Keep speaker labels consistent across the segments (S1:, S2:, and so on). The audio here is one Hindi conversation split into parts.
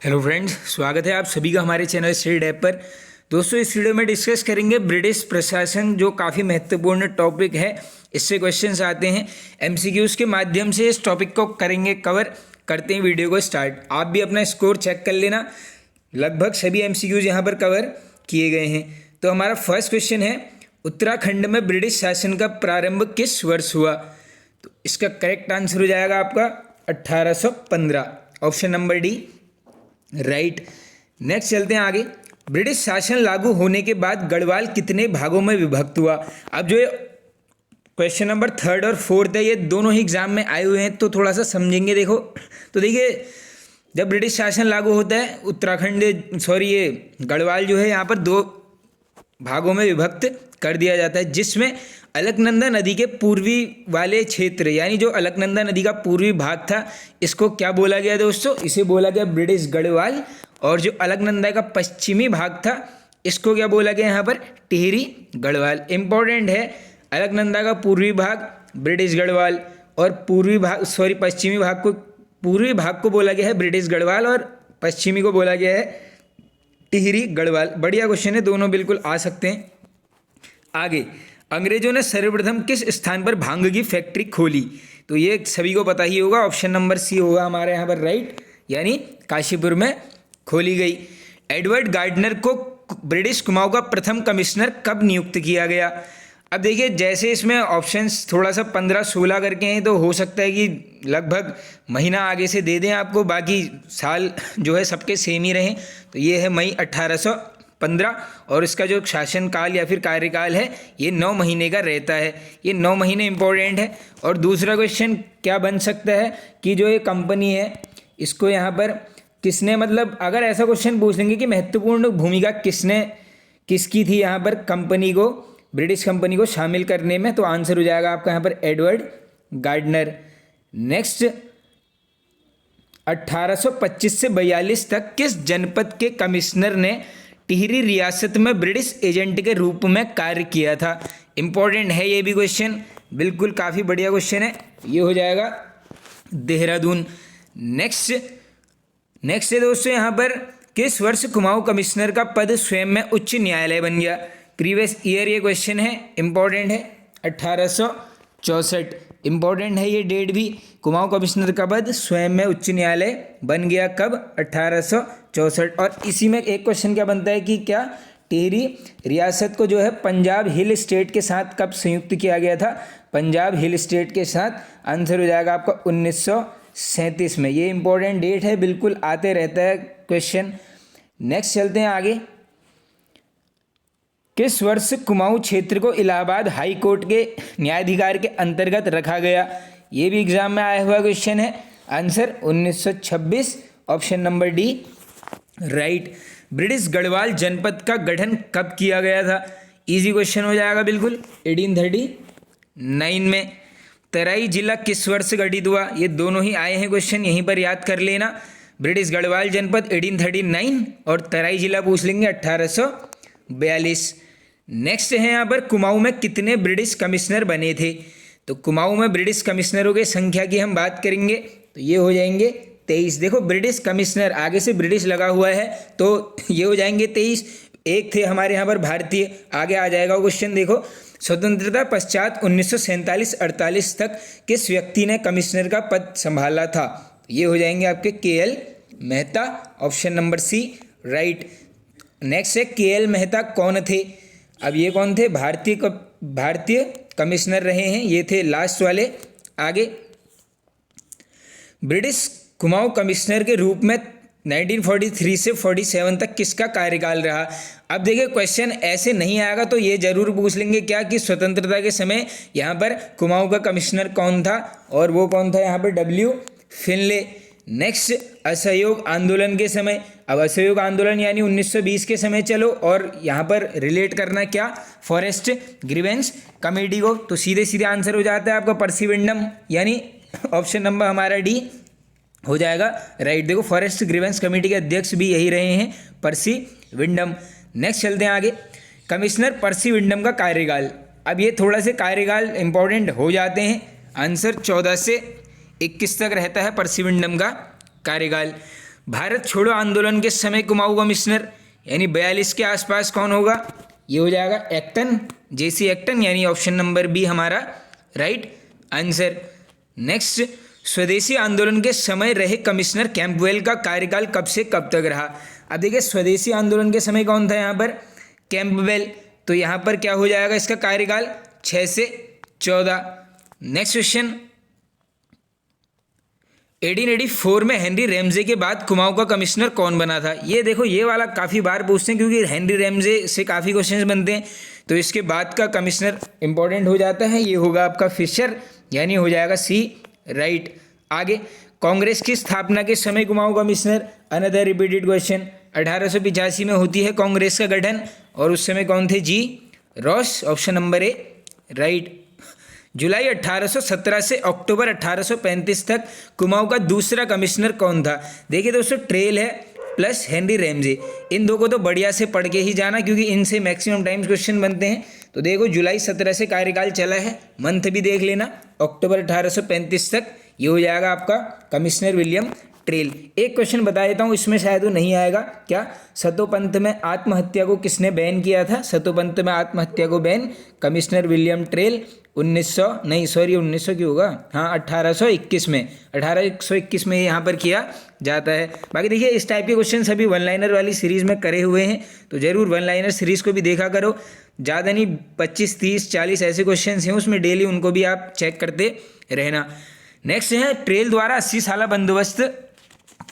S1: हेलो फ्रेंड्स, स्वागत है आप सभी का हमारे चैनल स्टडी ऐप पर। दोस्तों, इस वीडियो में डिस्कस करेंगे ब्रिटिश प्रशासन, जो काफ़ी महत्वपूर्ण टॉपिक है। इससे क्वेश्चंस आते हैं, एमसीक्यूज़ के माध्यम से इस टॉपिक को करेंगे कवर। करते हैं वीडियो को स्टार्ट। आप भी अपना स्कोर चेक कर लेना, लगभग सभी एमसीक्यूज़ यहाँ पर कवर किए गए हैं। तो हमारा फर्स्ट क्वेश्चन है, उत्तराखंड में ब्रिटिश शासन का प्रारंभ किस वर्ष हुआ? तो इसका करेक्ट आंसर हो जाएगा आपका 1815, option number D, right. Next चलते हैं आगे। ब्रिटिश शासन लागू होने के बाद गढ़वाल कितने भागों में विभक्त हुआ? अब जो क्वेश्चन नंबर 3 और 4 है, ये दोनों ही एग्जाम में आए हुए हैं, तो थोड़ा सा समझेंगे। देखो, तो देखिए, जब ब्रिटिश शासन लागू होता है, ये गढ़वाल जो है यहाँ पर 2 भागों में विभक्त कर दिया जाता है, जिसमें अलकनंदा नदी के पूर्वी वाले क्षेत्र, यानी जो अलकनंदा नदी का पूर्वी भाग था, इसको क्या बोला गया दोस्तों? इसे बोला गया ब्रिटिश गढ़वाल। और जो अलकनंदा का पश्चिमी भाग था, इसको क्या बोला गया यहाँ पर? टिहरी गढ़वाल। इंपॉर्टेंट है, अलकनंदा का पूर्वी भाग ब्रिटिश गढ़वाल, और पूर्वी भाग को बोला गया है ब्रिटिश गढ़वाल, और पश्चिमी को बोला गया है टिहरी गढ़वाल। बढ़िया क्वेश्चन है, दोनों बिल्कुल आ सकते हैं। आगे, अंग्रेजों ने सर्वप्रथम किस स्थान पर भांग की फैक्ट्री खोली? तो ये सभी को पता ही होगा, ऑप्शन नंबर सी होगा हमारे यहाँ पर राइट, यानी काशीपुर में खोली गई। एडवर्ड गार्डनर को ब्रिटिश कुमाऊं का प्रथम कमिश्नर कब नियुक्त किया गया? अब देखिए, जैसे इसमें ऑप्शंस थोड़ा सा 15-16 करके हैं, तो हो सकता है कि लगभग महीना आगे से दे दें आपको, बाकी साल जो है सबके सेम ही रहें। तो ये है मई 1815, और इसका जो शासनकाल या फिर कार्यकाल है, ये 9 महीने का रहता है। ये 9 महीने इंपॉर्टेंट है। और दूसरा क्वेश्चन क्या बन सकता है कि जो ये कंपनी है, इसको यहाँ पर किसने, मतलब अगर ऐसा क्वेश्चन पूछ लेंगे कि महत्वपूर्ण भूमिका किसकी थी यहाँ पर कंपनी को, ब्रिटिश कंपनी को शामिल करने में, तो आंसर हो जाएगा आपका यहाँ पर एडवर्ड गार्डनर। नेक्स्ट, 1825 से 42 तक किस जनपद के कमिश्नर ने टिहरी रियासत में ब्रिटिश एजेंट के रूप में कार्य किया था? इंपॉर्टेंट है ये भी क्वेश्चन, बिल्कुल काफ़ी बढ़िया क्वेश्चन है। ये हो जाएगा देहरादून। नेक्स्ट है दोस्तों, यहाँ पर किस वर्ष कुमाऊं कमिश्नर का पद स्वयं में उच्च न्यायालय बन गया? प्रीवियस ईयर ये क्वेश्चन है, इंपॉर्टेंट है, 1864। इंपॉर्टेंट है ये डेट भी। कुमाऊं कमिश्नर का पद स्वयं में उच्च न्यायालय बन गया कब? 1864। और इसी में एक क्वेश्चन क्या बनता है कि क्या टिहरी रियासत को जो है पंजाब हिल स्टेट के साथ कब संयुक्त किया गया था? पंजाब हिल स्टेट के साथ। आंसर हो जाएगा आपका 1937 में। ये इंपॉर्टेंट डेट है, बिल्कुल आते रहता है क्वेश्चन। नेक्स्ट चलते हैं आगे। किस वर्ष कुमाऊं क्षेत्र को इलाहाबाद हाई कोर्ट के न्यायाधिकार के अंतर्गत रखा गया? ये भी एग्जाम में आया हुआ क्वेश्चन है। Answer 1926, option number D, right. British Garhwal जनपद का गठन कब किया गया था? इजी क्वेश्चन हो जाएगा बिल्कुल, 1839 में। तराई जिला किस वर्ष गठित हुआ? ये दोनों ही आए हैं क्वेश्चन, यहीं पर याद कर लेना। ब्रिटिश गढ़वाल जनपद 1839, और तराई जिला पूछ लेंगे 1842। नेक्स्ट है यहाँ पर, कुमाऊं में कितने ब्रिटिश कमिश्नर बने थे? तो कुमाऊं में ब्रिटिश कमिश्नरों की संख्या की हम बात करेंगे, तो ये हो जाएंगे 23। देखो, ब्रिटिश कमिश्नर, आगे से ब्रिटिश लगा हुआ है, तो ये हो जाएंगे 23। एक थे हमारे यहाँ पर भारतीय, आगे आ जाएगा क्वेश्चन। देखो, स्वतंत्रता पश्चात 1947-48 तक किस व्यक्ति ने कमिश्नर का पद संभाला था? ये हो जाएंगे आपके KL Mehta, option number C, right. Next है, KL मेहता कौन थे? अब ये कौन थे? भारतीय कमिश्नर रहे हैं, ये थे लास्ट वाले। आगे, ब्रिटिश कुमाऊं कमिश्नर के रूप में 1943 से 47 तक किसका कार्यकाल रहा? अब देखिए, क्वेश्चन ऐसे नहीं आएगा तो ये जरूर पूछ लेंगे क्या कि स्वतंत्रता के समय यहाँ पर कुमाऊं का कमिश्नर कौन था, और वो कौन था यहाँ पर? W फिनले। नेक्स्ट, असहयोग आंदोलन के समय। अब असहयोग आंदोलन यानी 1920 के समय चलो, और यहाँ पर रिलेट करना क्या? फॉरेस्ट ग्रीवेंस कमेटी को। तो सीधे सीधे आंसर हो जाता है आपका पर्सी विंडम, यानी ऑप्शन नंबर हमारा डी हो जाएगा, राइट। देखो, फॉरेस्ट ग्रीवेंस कमेटी के अध्यक्ष भी यही रहे हैं, पर्सी विंडम। नेक्स्ट चलते हैं आगे। कमिश्नर पर्सी विंडम का कार्यकाल। अब ये थोड़ा से कार्यकाल इंपॉर्टेंट हो जाते हैं। आंसर 14 से 21 तक रहता है पर्सी विंडम का कार्यकाल। भारत छोड़ो आंदोलन के समय कुमाऊं कमिश्नर यानी 42 के आसपास कौन होगा? ये हो जाएगा एक्टन, जेसी एक्टन, यानी ऑप्शन नंबर बी हमारा राइट आंसर। नेक्स्ट, स्वदेशी आंदोलन के समय रहे कमिश्नर कैंपवेल का कार्यकाल कब से कब तक रहा? अब देखिए स्वदेशी आंदोलन के समय कौन था यहाँ पर? कैंपवेल। तो यहाँ पर क्या हो जाएगा इसका कार्यकाल? 6 से 14। नेक्स्ट क्वेश्चन, 1884 में हेनरी रैमजे के बाद कुमाऊं का कमिश्नर कौन बना था? ये देखो ये वाला काफ़ी बार पूछते हैं क्योंकि हेनरी रैमजे से काफ़ी क्वेश्चंस बनते हैं। तो इसके बाद का कमिश्नर इंपॉर्टेंट हो जाता है, ये होगा आपका फिशर, यानी हो जाएगा सी राइट। आगे, कांग्रेस की स्थापना के समय Kumaon commissioner, another repeated question. 1885 में होती है कांग्रेस का गठन और उस समय कौन थे? G Ross, option number A right. जुलाई 1817 से अक्टूबर 1835 तक कुमाऊं का दूसरा कमिश्नर कौन था? देखिए दोस्तों, ट्रेल है प्लस हेनरी रैमजे, इन दो को तो बढ़िया से पढ़ के ही जाना क्योंकि इनसे मैक्सिमम टाइम्स क्वेश्चन बनते हैं। तो देखो जुलाई 17 से कार्यकाल चला है, मंथ भी देख लेना, अक्टूबर 1835 तक। ये हो जाएगा आपका कमिश्नर विलियम ट्रेल। एक क्वेश्चन बता देता हूँ, इसमें शायद वो नहीं आएगा। क्या सतोपंथ में आत्महत्या को किसने बैन किया था? सतोपंथ में आत्महत्या को बैन कमिश्नर विलियम ट्रेल 1900 क्यों होगा, हाँ 1821 में, 1821 में यहाँ पर किया जाता है। बाकी देखिए इस टाइप के क्वेश्चन सभी वन लाइनर वाली सीरीज़ में करे हुए हैं, तो ज़रूर वन लाइनर सीरीज़ को भी देखा करो। ज़्यादा नहीं, 25, 30, 40 ऐसे क्वेश्चन हैं उसमें, डेली उनको भी आप चेक करते रहना। नेक्स्ट है, ट्रेल द्वारा 80 साला बंदोबस्त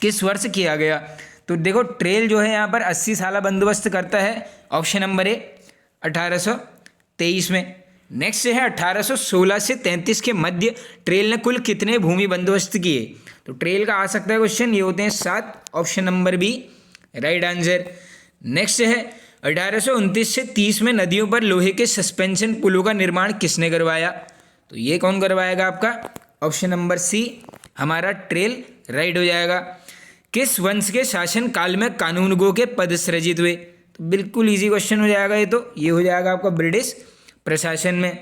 S1: किस वर्ष किया गया? तो देखो ट्रेल जो है यहाँ पर 80 साला बंदोबस्त करता है, ऑप्शन नंबर ए 1823 में। नेक्स्ट है 1816 से 33 के मध्य ट्रेल ने कुल कितने भूमि बंदोबस्त किए? तो ट्रेल का आ सकता है क्वेश्चन, ये होते हैं 7, option number B right answer. Next है 1829 से 30 में नदियों पर लोहे के सस्पेंशन पुलों का निर्माण किसने करवाया? तो ये कौन करवाएगा आपका? ऑप्शन नंबर सी हमारा ट्रेल राइट हो जाएगा। किस वंश के शासन काल में कानूनगो के पद सृजित हुए? तो बिल्कुल इजी क्वेश्चन हो जाएगा ये हो जाएगा आपका ब्रिटिश प्रशासन में।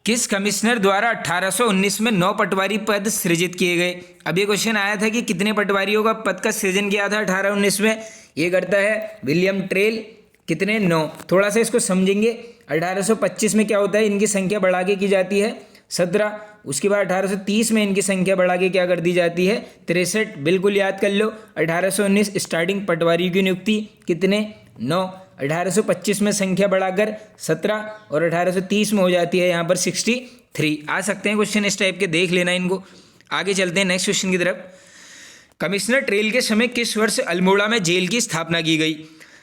S1: किस कमिश्नर द्वारा 1819 में 9 पटवारी पद सृजित किए गए? अब ये क्वेश्चन आया था कि कितने पटवारियों का पद का सृजन किया था 1819 में? ये करता है विलियम ट्रेल। कितने? 9। थोड़ा सा इसको समझेंगे। 1825 में क्या होता है, इनकी संख्या बढ़ा के की जाती है 17। उसके बाद 1830 में इनकी संख्या बढ़ा के क्या कर दी जाती है? 63। बिल्कुल याद कर लो। 1819 स्टार्टिंग पटवारी की नियुक्ति कितने? 9। 1825 में संख्या बढ़ाकर 17 और 1830 में हो जाती है यहाँ पर 63। आ सकते हैं क्वेश्चन इस टाइप के, देख लेना इनको। आगे चलते हैं नेक्स्ट क्वेश्चन की तरफ। कमिश्नर ट्रेल के समय किस वर्ष अल्मोड़ा में जेल की स्थापना की गई?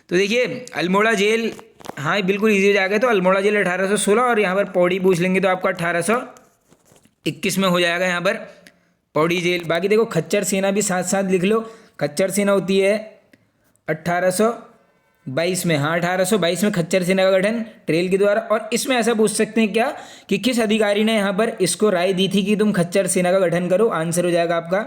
S1: तो देखिए अल्मोड़ा जेल, हाँ बिल्कुल इजी हो जाएगा। तो अल्मोड़ा जेल 1816 और यहाँ पर पौड़ी पूछ लेंगे तो आपका 1821 में हो जाएगा यहाँ पर पौड़ी जेल। बाकी देखो खच्चर सेना भी साथ साथ लिख लो। खच्चर सेना होती है 1822 में, हाँ 1822 में खच्चर सेना का गठन ट्रेल के द्वारा। और इसमें ऐसा पूछ सकते हैं क्या कि किस अधिकारी ने यहाँ पर इसको राय दी थी कि तुम खच्चर सेना का गठन करो? आंसर हो जाएगा आपका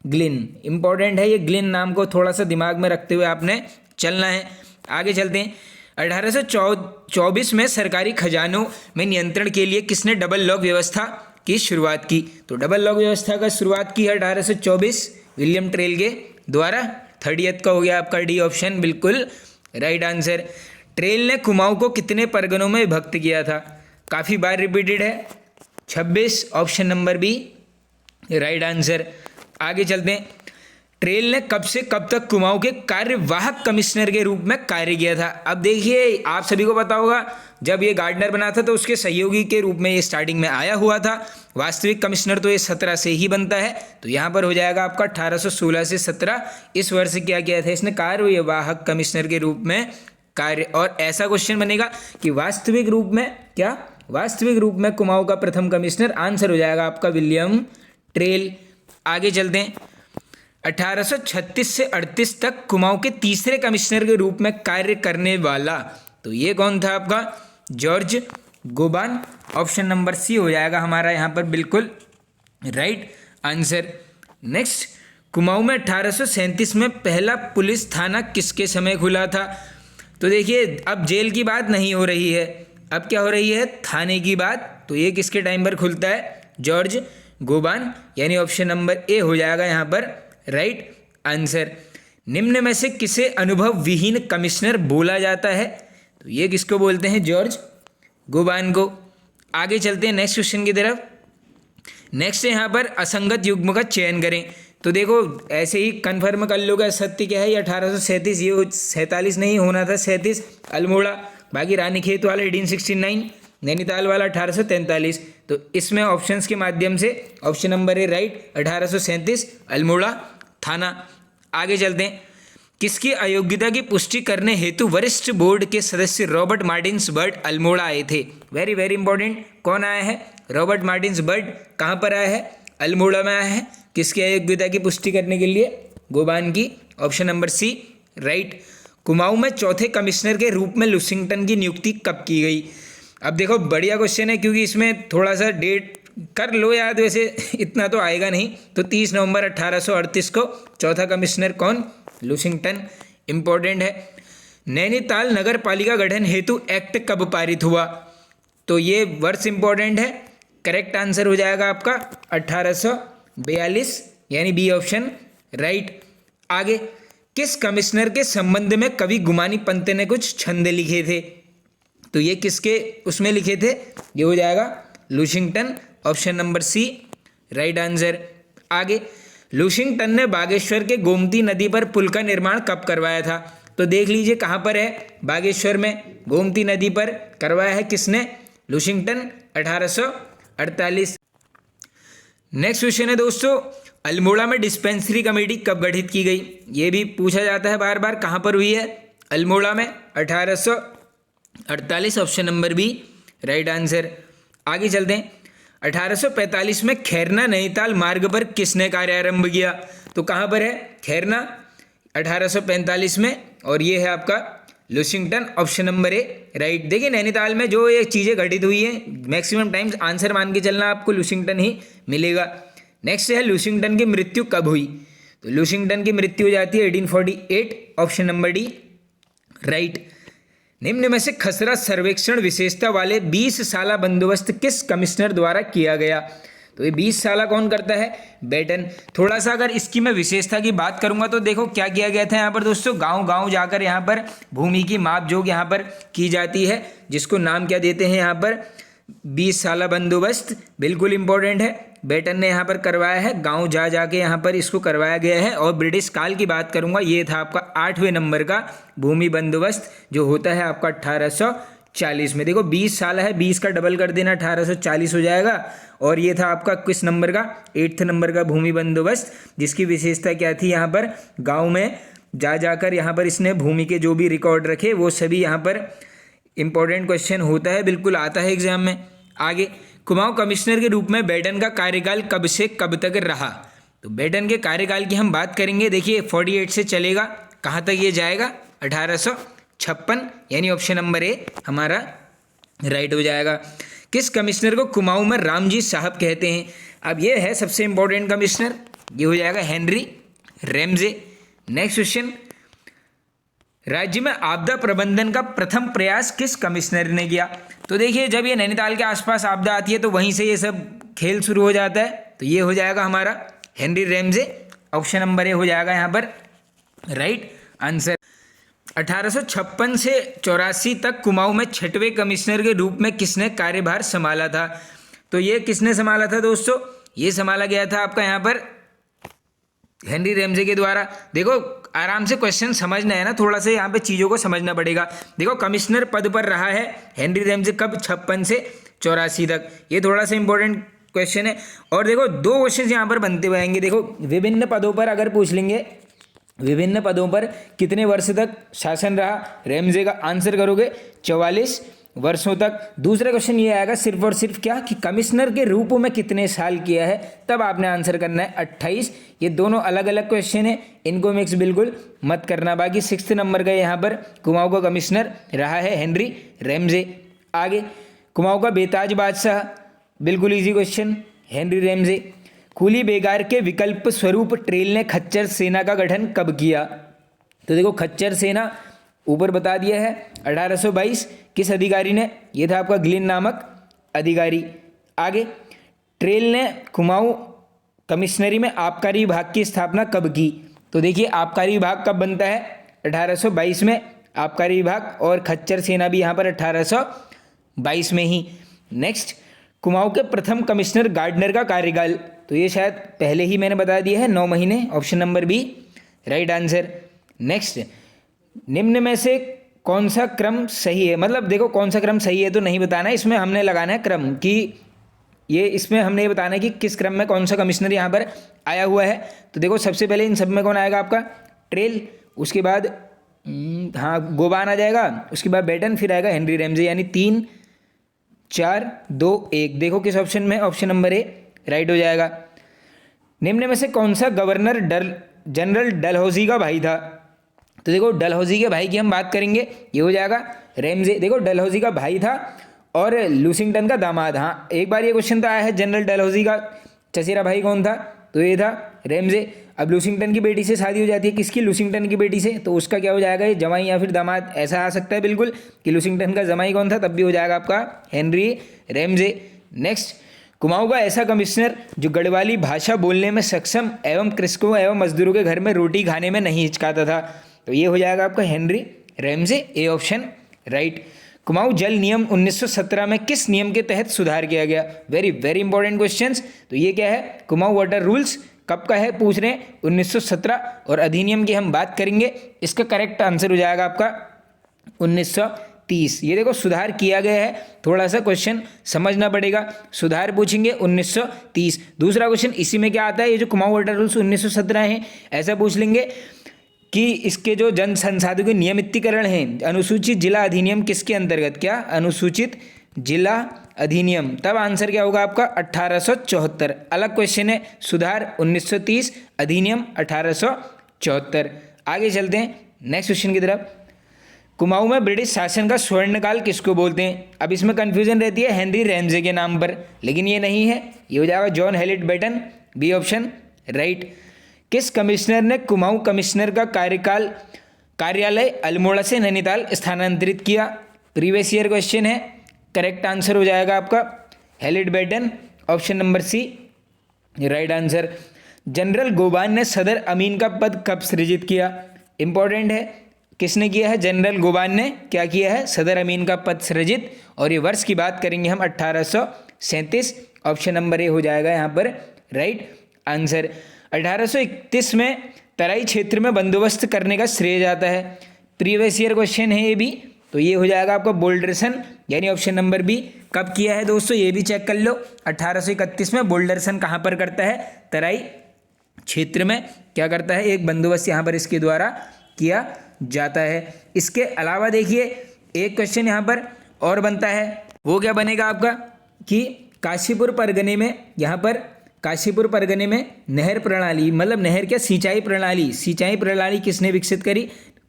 S1: ग्लिन। इंपॉर्टेंट है ये ग्लिन नाम को थोड़ा सा दिमाग में रखते हुए आपने चलना है। आगे चलते हैं। 1824 में सरकारी खजानों में नियंत्रण के लिए किसने डबल लॉक व्यवस्था की शुरुआत की? तो डबल लॉक व्यवस्था का शुरुआत की है 1824 विलियम ट्रेल के द्वारा। 30th का हो गया आपका डी ऑप्शन, बिल्कुल राइट आंसर। ट्रेल ने कुमाऊं को कितने परगनों में विभक्त किया था? काफ़ी बार रिपीटेड है, 26, option number B right answer. आगे चलते हैं। ट्रेल ने कब से कब तक कुमाऊं के कार्यवाहक कमिश्नर के रूप में कार्य किया था? अब देखिए आप सभी को पता होगा जब ये गार्डनर बना था तो उसके सहयोगी के रूप में ये स्टार्टिंग में आया हुआ था। वास्तविक कमिश्नर तो ये 17 से ही बनता है। तो यहाँ पर हो जाएगा आपका 1816 से 17। इस वर्ष क्या किया था इसने? कार्यवाहक कमिश्नर के रूप में कार्य। और ऐसा क्वेश्चन बनेगा कि वास्तविक रूप में क्या? वास्तविक रूप में कुमाऊं का प्रथम कमिश्नर। आंसर हो जाएगा आपका विलियम ट्रेल। आगे चलते हैं। 1836 से 38 तक कुमाऊं के तीसरे कमिश्नर के रूप में कार्य करने वाला, तो ये कौन था आपका? जॉर्ज गोबान। ऑप्शन नंबर सी हो जाएगा हमारा यहाँ पर बिल्कुल राइट आंसर। नेक्स्ट, कुमाऊं में 1837 में पहला पुलिस थाना किसके समय खुला था? तो देखिए अब जेल की बात नहीं हो रही है, अब क्या हो रही है? थाने की बात। तो ये किसके टाइम पर खुलता है? जॉर्ज गोबान, यानी ऑप्शन नंबर ए हो जाएगा यहाँ पर राइट आंसर। निम्न में से किसे अनुभव विहीन कमिश्नर बोला जाता है? तो ये किसको बोलते हैं? जॉर्ज गोबान को। आगे चलते हैं नेक्स्ट क्वेश्चन की तरफ। नेक्स्ट यहाँ पर असंगत युग्म का चयन करें। तो देखो ऐसे ही कन्फर्म कर लोगे सत्य क्या है, ये 1837, ये 47 नहीं होना था 37 अल्मोड़ा, बाकी रानीखेत वाला 1869, नैनीताल वाला 1843। तो इसमें ऑप्शंस के माध्यम से option number A right 1837 Almora थाना। आगे चलते हैं। किसकी अयोग्यता की पुष्टि करने हेतु वरिष्ठ बोर्ड के सदस्य रॉबर्ट मार्टिन्स बर्ड अल्मोड़ा आए थे? वेरी वेरी इंपॉर्टेंट, कौन आया है? Robert Martins bird. कहाँ पर आया है? अल्मोड़ा में आया है। किसकी अयोग्यता की पुष्टि करने के लिए? गोबान की। Option number C right. Kumaon में चौथे कमिश्नर के रूप में लुसिंगटन की नियुक्ति कब की गई? अब देखो बढ़िया क्वेश्चन है, क्योंकि इसमें थोड़ा सा डेट कर लो याद, वैसे इतना तो आएगा नहीं। तो 30 नवंबर 1838 को चौथा कमिश्नर कौन? लुसिंगटन। इंपॉर्टेंट है। नैनीताल नगर पालिका गठन हेतु एक्ट कब पारित हुआ? तो ये वर्ष इंपॉर्टेंट है। करेक्ट आंसर हो जाएगा आपका 1842, यानी बी ऑप्शन राइट। आगे, किस कमिश्नर के संबंध में कवि गुमानी पंत ने कुछ छंद लिखे थे? तो ये किसके उसमें लिखे थे? ये हो जाएगा Lushington. Option number C right answer. आगे, लुशिंगटन ने बागेश्वर के गोमती नदी पर पुल का निर्माण कब करवाया था? तो देख लीजिए कहाँ पर है? बागेश्वर में, गोमती नदी पर करवाया है किसने? लुशिंगटन, 1848। नेक्स्ट क्वेश्चन है दोस्तों, अल्मोड़ा में डिस्पेंसरी कमेटी कब गठित की गई? ये भी पूछा जाता है बार बार, कहाँ पर हुई है? अल्मोड़ा में, 1848। Option number B right answer. आगे चलते हैं। 1845 में खैरना नैनीताल मार्ग पर किसने कार्यारंभ किया? तो कहाँ पर है? खैरना, 1845 में, और ये है आपका Lushington. Option number A right. देखिए नैनीताल में जो ये चीज़ें घटित हुई हैं, मैक्सिमम टाइम्स आंसर मान के चलना, आपको लुशिंगटन ही मिलेगा। नेक्स्ट है, लुशिंगटन की मृत्यु कब हुई? तो लुशिंगटन की मृत्यु हो जाती है 1848। Option number D right. निम्न में से खसरा सर्वेक्षण विशेषता वाले 20 साला बंदोबस्त किस कमिश्नर द्वारा किया गया? तो ये 20 साला कौन करता है? बेटन। थोड़ा सा अगर इसकी मैं विशेषता की बात करूंगा तो देखो क्या किया गया था यहाँ पर दोस्तों, गांव गांव जाकर यहाँ पर भूमि की माप जोग यहाँ पर की जाती है, जिसको नाम क्या देते हैं यहाँ पर? 20 साला बंदोबस्त। बिल्कुल इंपॉर्टेंट है। बेटन ने यहाँ पर करवाया है, गांव जा जाके यहाँ पर इसको करवाया गया है। और ब्रिटिश काल की बात करूँगा, ये था आपका 8वें नंबर का भूमि बंदोबस्त, जो होता है आपका 1840 में। देखो 20 साल है, 20 का डबल कर देना 1840 हो जाएगा। और ये था आपका किस नंबर का? 8th नंबर का भूमि बंदोबस्त, जिसकी विशेषता क्या थी? यहाँ पर गाँव में जा जाकर यहाँ पर इसने भूमि के जो भी रिकॉर्ड रखे वो सभी यहाँ पर इंपॉर्टेंट क्वेश्चन होता है, बिल्कुल आता है एग्जाम में। आगे, कुमाऊं कमिश्नर के रूप में बेटन का कार्यकाल कब से कब तक रहा? तो बेटन के कार्यकाल की हम बात करेंगे। देखिए 48 से चलेगा, कहाँ तक ये जाएगा? 1856, यानी ऑप्शन नंबर ए हमारा राइट हो जाएगा। किस कमिश्नर को कुमाऊं में रामजी साहब कहते हैं? अब ये है सबसे इंपॉर्टेंट कमिश्नर, ये हो जाएगा हेनरी रैमजे। नेक्स्ट क्वेश्चन, राज्य में आपदा प्रबंधन का प्रथम प्रयास किस कमिश्नर ने किया? तो देखिए जब ये नैनीताल के आसपास आपदा आती है तो वहीं से ये सब खेल शुरू हो जाता है। तो ये हो जाएगा हमारा हेनरी रैमजे। ऑप्शन नंबर ए हो जाएगा यहाँ पर राइट आंसर। 1856 से 84 तक कुमाऊं में 6वें कमिश्नर के रूप में किसने कार्यभार संभाला था? तो ये किसने संभाला था दोस्तों? ये संभाला गया था आपका यहाँ पर हेनरी रैमजे के द्वारा। देखो आराम से क्वेश्चन समझना है ना, थोड़ा सा यहाँ पे चीज़ों को समझना पड़ेगा। देखो कमिश्नर पद पर रहा है हेनरी रैमजे कब? 56 से 84 तक। ये थोड़ा सा इंपॉर्टेंट क्वेश्चन है। और देखो 2 क्वेश्चन यहाँ पर बनते हुए आएंगे। देखो विभिन्न पदों पर अगर पूछ लेंगे, विभिन्न पदों पर कितने वर्ष तक शासन रहा रैमजे का? आंसर करोगे 44 वर्षों तक। दूसरा क्वेश्चन ये आएगा सिर्फ और सिर्फ क्या कि कमिश्नर के रूप में कितने साल किया है, तब आपने आंसर करना है 28। ये दोनों अलग अलग क्वेश्चन है, इनको मिक्स बिल्कुल मत करना। बाकी 6th नंबर का यहाँ पर कुमाऊं का कमिश्नर रहा है हेनरी रैमजे। आगे, कुमाऊं का बेताज बादशाह, बिल्कुल ईजी क्वेश्चन, हेनरी रैमजे। कुली बेगार के विकल्प स्वरूप ट्रेल ने खच्चर सेना का गठन कब किया? तो देखो खच्चर सेना ऊपर बता दिया है 1822। किस अधिकारी ने? ये था आपका ग्लिन नामक अधिकारी। आगे, ट्रेल ने कुमाऊं कमिश्नरी में आबकारी विभाग की स्थापना कब की? तो देखिए आबकारी विभाग कब बनता है, 1822 में आबकारी विभाग, और खच्चर सेना भी यहाँ पर 1822 में ही। नेक्स्ट, कुमाऊं के प्रथम कमिश्नर गार्डनर का कार्यकाल, तो ये शायद पहले ही मैंने बता दिया है, 9 महीने, option number B right answer. Next, निम्न में से कौन सा क्रम सही है, मतलब देखो कौन सा क्रम सही है तो नहीं बताना है, इसमें हमने लगाना है क्रम कि ये, इसमें हमने ये बताना है कि किस क्रम में कौन सा कमिश्नर यहाँ पर आया हुआ है। तो देखो सबसे पहले इन सब में कौन आएगा आपका, ट्रेल, उसके बाद हाँ गोबान आ जाएगा, उसके बाद बेटन, फिर आएगा हेनरी रैमजे, यानी 3 4 2 1। देखो किस ऑप्शन में, ऑप्शन नंबर ए राइट हो जाएगा। निम्न में से कौन सा गवर्नर जनरल डलहौजी का भाई था, तो देखो डलहौजी के भाई की हम बात करेंगे, ये हो जाएगा रैमजे। देखो डलहौजी का भाई था और लूसिंगटन का दामाद। हाँ एक बार ये क्वेश्चन तो आया है, जनरल डलहौजी का चचेरा भाई कौन था, तो ये था रैमजे। अब लूसिंगटन की बेटी से शादी हो जाती है, किसकी, लूसिंगटन की बेटी से, तो उसका क्या हो जाएगा, ये जमाई या फिर दामाद, ऐसा आ सकता है बिल्कुल कि लूसिंगटन का जमाई कौन था, तब भी हो जाएगा आपका हेनरी रैमजे। नेक्स्ट, कुमाऊं का ऐसा कमिश्नर जो गढ़वाली भाषा बोलने में सक्षम एवं कृषकों एवं मजदूरों के घर में रोटी खाने में नहीं हिचकाता था, तो ये हो जाएगा आपका Henry Ramsay, A option right. Kumaon जल नियम 1917 में किस नियम के तहत सुधार किया गया, वेरी वेरी इंपॉर्टेंट क्वेश्चंस। तो ये क्या है, कुमाऊं वाटर रूल्स कब का है पूछ रहे हैं, 1917, और अधिनियम की हम बात करेंगे, इसका करेक्ट आंसर हो जाएगा आपका 1930। ये देखो सुधार किया गया है, थोड़ा सा क्वेश्चन समझना पड़ेगा, सुधार पूछेंगे 1930। दूसरा क्वेश्चन इसी में क्या आता है, ये जो कुमाऊं वाटर रूल्स 1917 हैं, ऐसा पूछ लेंगे कि इसके जो जन संसाधनों के नियमितीकरण हैं, अनुसूचित जिला अधिनियम किसके अंतर्गत, क्या, अनुसूचित जिला अधिनियम, तब आंसर क्या होगा आपका 1874। अलग क्वेश्चन है, सुधार 1930, अधिनियम 1874। आगे चलते हैं नेक्स्ट क्वेश्चन की तरफ। कुमाऊं में ब्रिटिश शासन का स्वर्णकाल किसको बोलते हैं, अब इसमें कंफ्यूजन रहती है हेनरी रैमजे के नाम पर, लेकिन ये नहीं है, ये हो जाएगा John Hallett Batten, B option right. किस कमिश्नर ने कुमाऊं कमिश्नर का कार्यालय अल्मोड़ा से नैनीताल स्थानांतरित किया, प्रीवियस ईयर क्वेश्चन है, करेक्ट आंसर हो जाएगा आपका Hallett Batten, option number C right answer. General Gowan ने सदर अमीन का पद कब सृजित किया, इंपॉर्टेंट है, किसने किया है, जनरल गोबान ने क्या किया है, सदर अमीन का पद सृजित, और ये वर्ष की बात करेंगे हम 1837, ऑप्शन नंबर ए हो जाएगा यहाँ पर राइट आंसर। 1831 में तराई क्षेत्र में बंदोबस्त करने का श्रेय जाता है, प्रीवियस ईयर क्वेश्चन है ये भी, तो ये हो जाएगा आपका बोल्डरसन, यानी ऑप्शन नंबर बी। कब किया है दोस्तों, ये भी चेक कर लो, 1831 में बोल्डरसन कहाँ पर करता है, तराई क्षेत्र में क्या करता है, एक बंदोबस्त यहाँ पर इसके द्वारा किया जाता है। इसके अलावा देखिए एक क्वेश्चन यहाँ पर और बनता है, वो क्या बनेगा आपका कि काशीपुर परगने में, यहाँ पर काशीपुर परगने में नहर प्रणाली, मतलब नहर क्या, सिंचाई प्रणाली किसने विकसित करी,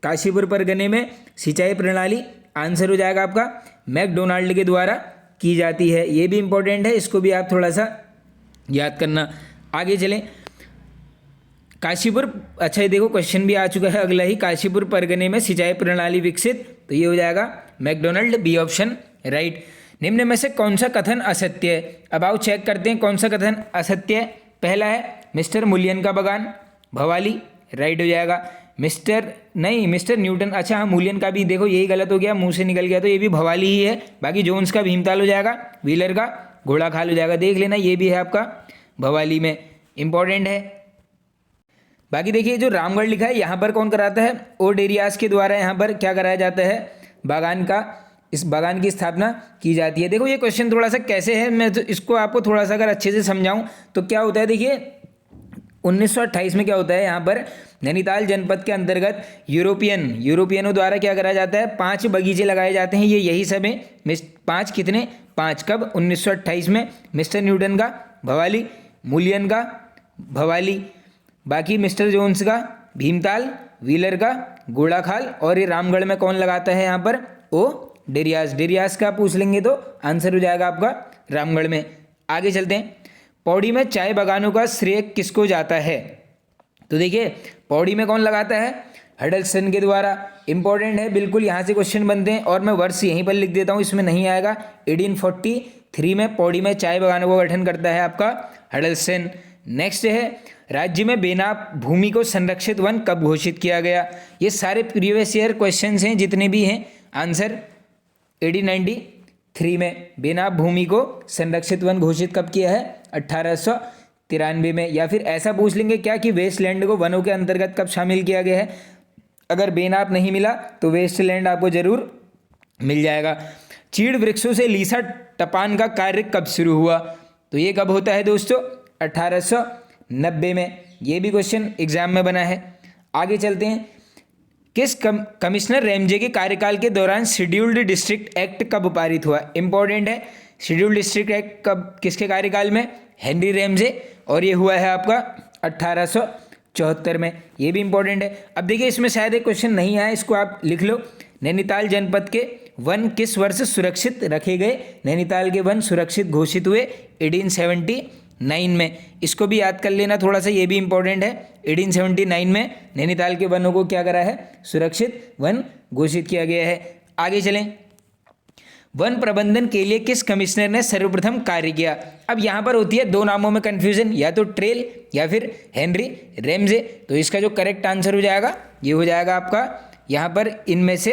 S1: काशीपुर परगने में सिंचाई प्रणाली, आंसर हो जाएगा आपका मैकडोनाल्ड के द्वारा की जाती है। ये भी इंपॉर्टेंट है, इसको भी आप थोड़ा सा याद करना। आगे चलें, काशीपुर, अच्छा ये देखो क्वेश्चन भी आ चुका है अगला ही, काशीपुर परगने में सिंचाई प्रणाली विकसित, तो ये हो जाएगा मैकडोनाल्ड, बी ऑप्शन राइट। निम्न में से कौन सा कथन असत्य है, अब आओ चेक करते हैं कौन सा कथन असत्य है। पहला है मिस्टर मुलियन का बगान भवाली, राइट हो जाएगा। मिस्टर न्यूटन, अच्छा हाँ मूलियन का भी देखो यही गलत हो गया, मुंह से निकल गया, तो ये भी भवाली ही है। बाकी जोन्स का भीमताल हो जाएगा, व्हीलर का घोड़ाखाल हो जाएगा, देख लेना ये भी है आपका भवाली में, इंपॉर्टेंट है। बाकी देखिए जो रामगढ़ लिखा है यहाँ पर कौन कराता है, ओ डेरियास के द्वारा यहाँ पर क्या कराया जाता है, बागान का, इस बागान की स्थापना की जाती है। देखो ये क्वेश्चन थोड़ा सा कैसे है, मैं तो इसको आपको थोड़ा सा अगर अच्छे से समझाऊं तो क्या होता है, देखिए 1928 में क्या होता है, यहाँ पर नैनीताल जनपद के अंतर्गत यूरोपियनों द्वारा क्या करा जाता है, 5 बगीचे लगाए जाते हैं, ये यही सब है 5 कितने 5 कब 1928 में, मिस्टर न्यूटन का भवाली, मुलियन का भवाली, बाकी मिस्टर जोन्स का भीमताल, व्हीलर का घोड़ाखाल, और ये रामगढ़ में कौन लगाता है यहाँ पर, ओ डेरियास का पूछ लेंगे तो आंसर हो जाएगा आपका रामगढ़ में। आगे चलते हैं, पौड़ी में चाय बागानों का श्रेय किसको जाता है, तो देखिए पौड़ी में कौन लगाता है, हडल्सन के द्वारा, इंपॉर्टेंट है बिल्कुल, यहाँ से क्वेश्चन बनते हैं, और मैं वर्ष यहीं पर लिख देता हूँ, इसमें नहीं आएगा। 1843 में पौड़ी में चाय बागानों का गठन करता है आपका हडल्सन। नेक्स्ट है राज्य में बेनाप भूमि को संरक्षित वन कब घोषित किया गया? ये सारे प्रीवियस ईयर क्वेश्चंस हैं जितने भी हैं। आंसर 1893 में बेनाप भूमि को संरक्षित वन घोषित कब किया है? 1893 में। या फिर ऐसा पूछ लेंगे क्या कि वेस्टलैंड को वनों के अंतर्गत कब शामिल किया गया है? अगर बेनाप नहीं मिला तो वेस्टलैंड आपको जरूर मिल जाएगा। चीड़ वृक्षों से लीसा टपान का कार्य कब शुरू हुआ? तो ये कब होता है दोस्तों? 1890 में। ये भी क्वेश्चन एग्जाम में बना है। आगे चलते हैं। किस कमिश्नर रैमजे के कार्यकाल के दौरान शेड्यूल्ड डिस्ट्रिक्ट एक्ट कब पारित हुआ? इंपॉर्टेंट है। शेड्यूल्ड डिस्ट्रिक्ट एक्ट कब, किसके कार्यकाल में? Henry Ramsay. और ये हुआ है आपका 1874 में। ये भी इंपॉर्टेंट है। अब देखिए इसमें शायद एक क्वेश्चन नहीं आया, इसको आप लिख लो। नैनीताल जनपद के वन किस वर्ष सुरक्षित रखे गए? नैनीताल के वन सुरक्षित घोषित हुए 1879 में। इसको भी याद कर लेना थोड़ा सा, ये भी इंपॉर्टेंट है। 1879 में नैनीताल के वनों को क्या करा है? सुरक्षित वन घोषित किया गया है। आगे चलें। वन प्रबंधन के लिए किस कमिश्नर ने सर्वप्रथम कार्य किया? अब यहाँ पर होती है दो नामों में कंफ्यूजन, या तो ट्रेल या फिर हेनरी रैमजे। तो इसका जो करेक्ट आंसर हो जाएगा ये हो जाएगा आपका यहाँ पर इनमें से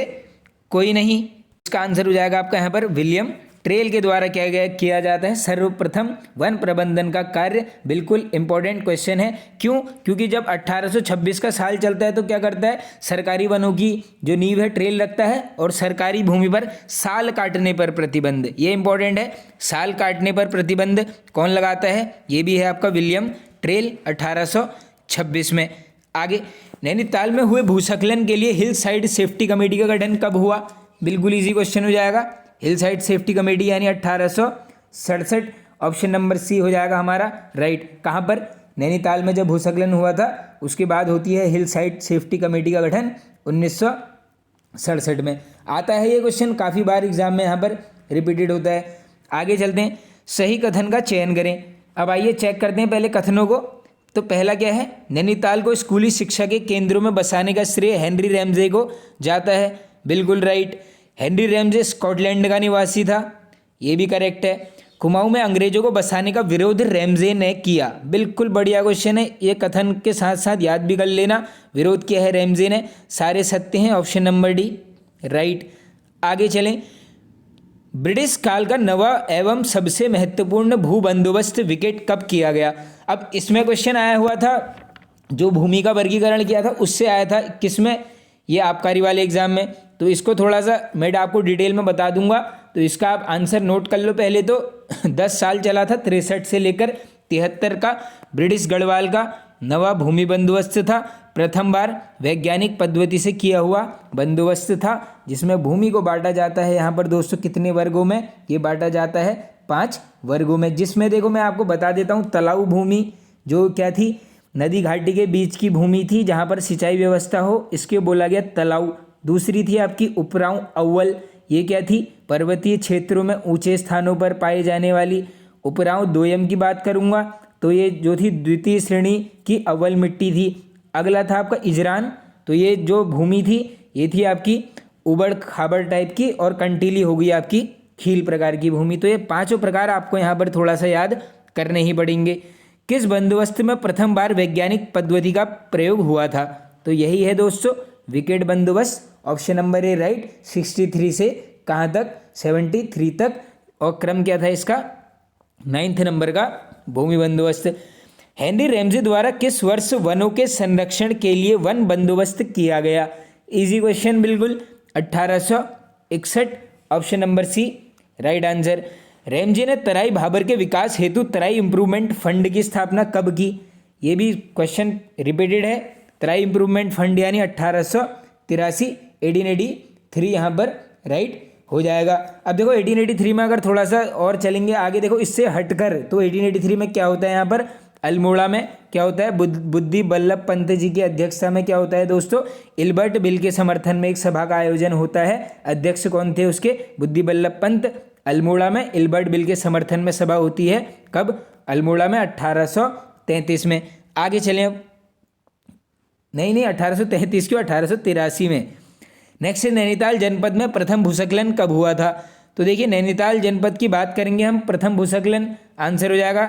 S1: कोई नहीं। इसका आंसर हो जाएगा आपका यहाँ पर विलियम ट्रेल के द्वारा किया जाता है सर्वप्रथम वन प्रबंधन का कार्य। बिल्कुल इंपॉर्टेंट क्वेश्चन है। क्यों? क्योंकि जब 1826 का साल चलता है तो क्या करता है? सरकारी वनों की जो नींव है ट्रेल रखता है, और सरकारी भूमि पर साल काटने पर प्रतिबंध, ये इंपॉर्टेंट है। साल काटने पर प्रतिबंध कौन लगाता है? ये भी है आपका विलियम ट्रेल 1826 में। आगे, नैनीताल में हुए भूस्खलन के लिए हिल साइड सेफ्टी कमेटी का गठन कब हुआ? बिल्कुल इजी क्वेश्चन हो जाएगा। हिल साइड सेफ्टी कमेटी यानी 1867। ऑप्शन नंबर सी हो जाएगा हमारा राइट। कहाँ पर? नैनीताल में जब भूस्खलन हुआ था उसके बाद होती है हिल साइड सेफ्टी कमेटी का गठन 1967 में। आता है ये क्वेश्चन, काफ़ी बार एग्जाम में यहाँ पर रिपीटेड होता है। आगे चलते हैं। सही कथन का चयन करें। अब आइए चेक करते हैं पहले कथनों को। तो पहला क्या है? नैनीताल को स्कूली शिक्षा के केंद्रों में बसाने का श्रेय हेनरी रैमजे को जाता है। बिल्कुल राइट। हेनरी रैमजे स्कॉटलैंड का निवासी था, ये भी करेक्ट है। कुमाऊं में अंग्रेजों को बसाने का विरोध रैमजे ने किया। बिल्कुल बढ़िया क्वेश्चन है। ये कथन के साथ साथ याद भी कर लेना, विरोध किया है रैमजे ने। सारे सत्य हैं। Option number D right. आगे चलें। ब्रिटिश काल का नवा एवं सबसे महत्वपूर्ण भू बंदोबस्त विकेट कब किया गया? अब इसमें क्वेश्चन आया हुआ था, जो भूमि का वर्गीकरण किया था उससे आया था। किसमें? ये आबकारी वाले एग्जाम में। तो इसको थोड़ा सा मैं आपको डिटेल में बता दूंगा, तो इसका आप आंसर नोट कर लो पहले। तो 10 साल चला था, 63 से लेकर 73 का ब्रिटिश गढ़वाल का नवा भूमि बंदोबस्त था। प्रथम बार वैज्ञानिक पद्धति से किया हुआ बंदोबस्त था, जिसमें भूमि को बांटा जाता है यहाँ पर दोस्तों कितने वर्गों में? ये बांटा जाता है 5 वर्गों में। जिसमें देखो मैं आपको बता देता हूँ, तलाऊ भूमि जो क्या थी? नदी घाटी के बीच की भूमि थी जहाँ पर सिंचाई व्यवस्था हो, इसके बोला गया तलाऊ। दूसरी थी आपकी उपराऊ अव्वल, ये क्या थी? पर्वतीय क्षेत्रों में ऊंचे स्थानों पर पाए जाने वाली। उपराऊ दोयम की बात करूंगा तो ये जो थी द्वितीय श्रेणी की अव्वल मिट्टी थी। अगला था आपका इजरान, तो ये जो भूमि थी ये थी आपकी उबड़ खाबड़ टाइप की, और कंटीली हो गई आपकी खील प्रकार की भूमि। तो ये पांचों प्रकार आपको यहाँ पर थोड़ा सा याद करने ही पड़ेंगे। किस बंदोबस्त में प्रथम बार वैज्ञानिक पद्धति का प्रयोग हुआ था? तो यही है दोस्तों विकेट बंदोबस्त। Option number A right. 63 से कहाँ तक? 73 तक। और क्रम क्या था इसका? 9th नंबर का भूमि बंदोबस्त। हेनरी रैमजे द्वारा किस वर्ष वनों के संरक्षण के लिए वन बंदोबस्त किया गया? इजी क्वेश्चन बिल्कुल। 1861। Option number C right answer. Ramsay ने तराई भाबर के विकास हेतु तराई इंप्रूवमेंट फंड की स्थापना कब की? ये भी क्वेश्चन रिपीटेड है। तराई इंप्रूवमेंट फंड यानी 1883 1883 यहाँ पर राइट हो जाएगा। अब देखो 1883 में अगर थोड़ा सा और चलेंगे आगे, देखो इससे हटकर, तो 1883 में क्या होता है यहाँ पर? अल्मोड़ा में क्या होता है? बुद्धि बल्लभ पंत जी की अध्यक्षता में क्या होता है दोस्तों? इल्बर्ट बिल के समर्थन में एक सभा का आयोजन होता है। अध्यक्ष कौन थे उसके? बुद्धि बल्लभ पंत। अल्मोड़ा में इल्बर्ट बिल के समर्थन में सभा होती है। कब? अल्मोड़ा में 1833 में। आगे चलें अब। नहीं 1833 क्यों, 1883 में। नेक्स्ट है नैनीताल जनपद में प्रथम भूस्खलन कब हुआ था? तो देखिए नैनीताल जनपद की बात करेंगे हम, प्रथम भूस्खलन आंसर हो जाएगा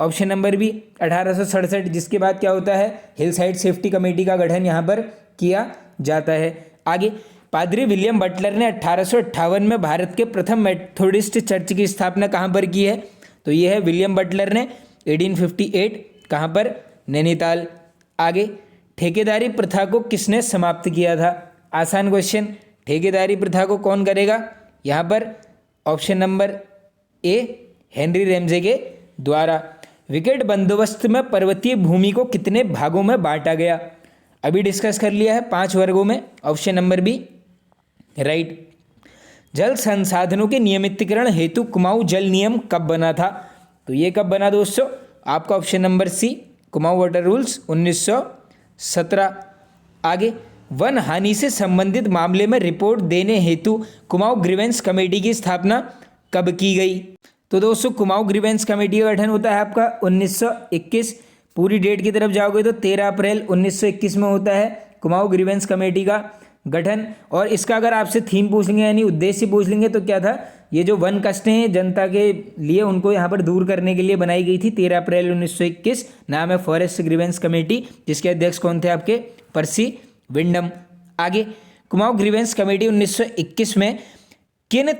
S1: ऑप्शन नंबर बी 1867, जिसके बाद क्या होता है, हिल साइड सेफ्टी कमेटी का गठन यहाँ पर किया जाता है। आगे, पादरी विलियम बटलर ने 1858 में भारत के प्रथम मेथोडिस्ट चर्च की स्थापना कहाँ पर की है, तो ये है विलियम बटलर ने 1858, कहाँ पर, नैनीताल। आगे, ठेकेदारी प्रथा को किसने समाप्त किया था, आसान क्वेश्चन, ठेकेदारी प्रथा को कौन करेगा, यहाँ पर option number A Henry Ramsay के द्वारा। विकेट बंदोबस्त में पर्वतीय भूमि को कितने भागों में बांटा गया, अभी डिस्कस कर लिया है, 5 वर्गों में, ऑप्शन नंबर बी राइट। जल संसाधनों के नियमितीकरण हेतु कुमाऊं जल नियम कब बना था, तो ये कब बना दोस्तों, आपका option number C, Kumaon water rules 1917। आगे, वन हानि से संबंधित मामले में रिपोर्ट देने हेतु कुमाऊं ग्रीवेंस कमेटी की स्थापना कब की गई, तो दोस्तों कुमाऊं ग्रीवेंस कमेटी का गठन होता है आपका 1921। पूरी डेट की तरफ जाओगे तो 13 अप्रैल 1921 में होता है कुमाऊं ग्रीवेंस कमेटी का गठन। और इसका अगर आपसे थीम पूछ लेंगे यानी उद्देश्य पूछ लेंगे तो क्या था, ये जो वन कष्ट हैं जनता के लिए उनको यहाँ पर दूर करने के लिए बनाई गई थी 13 अप्रैल 1921। नाम है फॉरेस्ट ग्रीवेंस कमेटी, जिसके अध्यक्ष कौन थे आपके, पर्सी विंडम। आगे, कुमाऊं ग्रीवेंस कमेटी 1921 में किन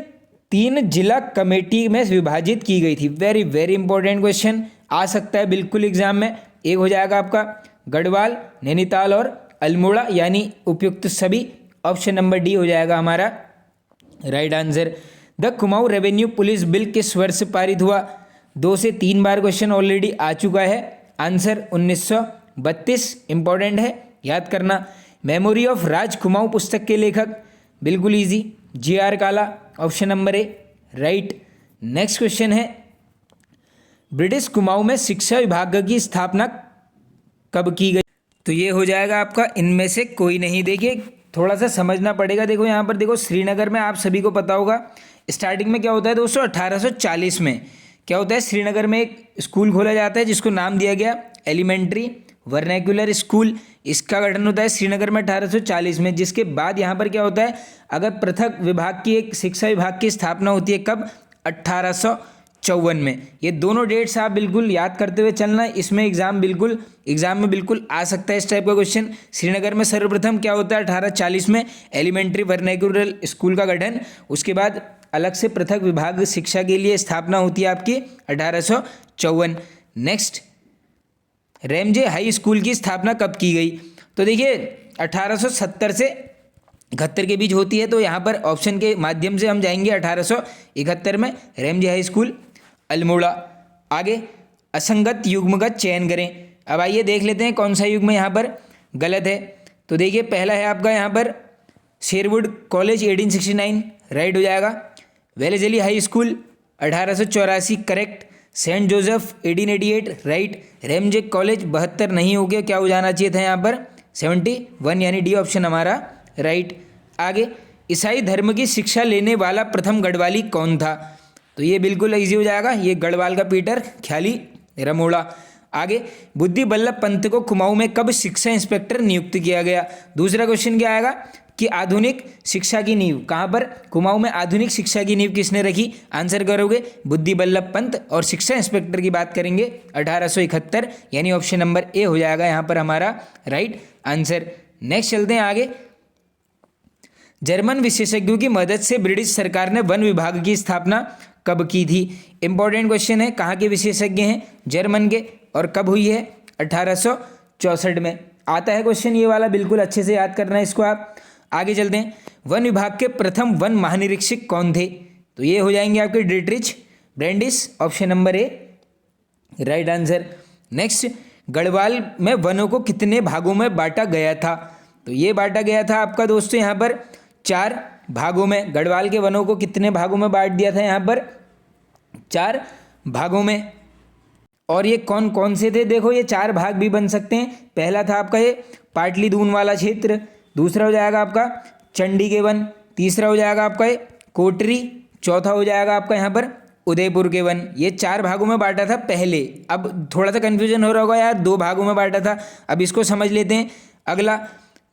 S1: 3 जिला कमेटी में विभाजित की गई थी, वेरी वेरी इंपॉर्टेंट क्वेश्चन आ सकता है बिल्कुल एग्जाम में। एक हो जाएगा आपका गढ़वाल, नैनीताल और अल्मोड़ा, यानी उपयुक्त सभी, ऑप्शन नंबर डी हो जाएगा हमारा right answer. The Kumaon revenue police bill किस वर्ष पारित हुआ, 2 से 3 बार क्वेश्चन ऑलरेडी आ चुका है, आंसर 1932, इंपॉर्टेंट है याद करना। मेमोरी ऑफ राज कुमाऊं पुस्तक के लेखक, बिल्कुल इजी, जी.आर. काला, option number A right. Next question है, ब्रिटिश कुमाऊं में शिक्षा विभाग की स्थापना कब की गई, तो ये हो जाएगा आपका इनमें से कोई नहीं। देखिए थोड़ा सा समझना पड़ेगा, देखो यहाँ पर देखो श्रीनगर में, आप सभी को पता होगा स्टार्टिंग में क्या होता है दोस्तों, 1840 में क्या होता है, श्रीनगर में एक स्कूल खोला जाता है जिसको नाम दिया गया एलिमेंट्री वर्नैक्युलर स्कूल। इसका गठन होता है श्रीनगर में 1840 में, जिसके बाद यहाँ पर क्या होता है, अगर पृथक विभाग की, एक शिक्षा विभाग की स्थापना होती है कब, 1854 में। ये दोनों डेट्स आप बिल्कुल याद करते हुए चलना, इसमें एग्जाम में बिल्कुल आ सकता है इस टाइप का क्वेश्चन। श्रीनगर में सर्वप्रथम क्या होता है 1840 में, एलिमेंट्री वर्नैक्युलर स्कूल का गठन, उसके बाद अलग से पृथक विभाग शिक्षा के लिए स्थापना होती है आपकी 1854। नेक्स्ट, रेमजे हाई स्कूल की स्थापना कब की गई, तो देखिए 1870 से 71 के बीच होती है, तो यहाँ पर ऑप्शन के माध्यम से हम जाएंगे 1871 में रेमजे हाई स्कूल अल्मोड़ा। आगे, असंगत युग्म का चयन करें, अब आइए देख लेते हैं कौन सा युग्म यहाँ पर गलत है। तो देखिए पहला है आपका यहाँ पर शेरवुड कॉलेज 1869 राइट हो जाएगा, Wellesley high school 1884 correct, Saint Joseph 1888 right, Ramsay college 72 नहीं हो गया, क्या हो जाना चाहिए था यहाँ पर 71, यानी डी ऑप्शन हमारा राइट। आगे, ईसाई धर्म की शिक्षा लेने वाला प्रथम गढ़वाली कौन था, तो ये बिल्कुल इजी हो जाएगा, ये गढ़वाल का पीटर ख्याली रमोड़ा। आगे, बुद्धि बल्लभ पंत को कुमाऊं में कब शिक्षा इंस्पेक्टर नियुक्त किया गया, दूसरा क्वेश्चन क्या आएगा कि आधुनिक शिक्षा की नींव कहाँ पर, कुमाऊं में आधुनिक शिक्षा की नींव किसने रखी, आंसर करोगे बुद्धि बल्लभ पंत, और शिक्षा इंस्पेक्टर की बात करेंगे 1871, यानी ऑप्शन नंबर ए हो जाएगा यहाँ पर हमारा राइट आंसर। नेक्स्ट चलते हैं आगे, जर्मन विशेषज्ञों की मदद से ब्रिटिश सरकार ने वन विभाग की स्थापना कब की थी, इंपॉर्टेंट क्वेश्चन है, कहाँ के विशेषज्ञ हैं, जर्मन के, और कब हुई है 1864 में आता है क्वेश्चन ये वाला, बिल्कुल अच्छे से याद करना है इसको आप। आगे चलते हैं, वन विभाग के प्रथम वन महानिरीक्षक कौन थे, तो ये हो जाएंगे आपके Dietrich ब्रेंडिस, option number A right answer. Next, Garhwal में वनों को कितने भागों में बांटा गया था, तो ये बांटा गया था आपका दोस्तों यहाँ पर 4 भागों में, गढ़वाल के वनों को कितने भागों में बांट दिया था यहाँ पर 4 भागों में, और ये कौन कौन से थे, देखो ये 4 भाग भी बन सकते हैं। पहला था आपका ये पाटली दून वाला क्षेत्र, दूसरा हो जाएगा आपका चंडी के वन, तीसरा हो जाएगा आपका ये कोटरी, चौथा हो जाएगा आपका यहाँ पर उदयपुर के वन। ये 4 भागों में बांटा था पहले, अब थोड़ा सा कन्फ्यूजन हो रहा होगा यार 2 भागों में बांटा था, अब इसको समझ लेते हैं। अगला,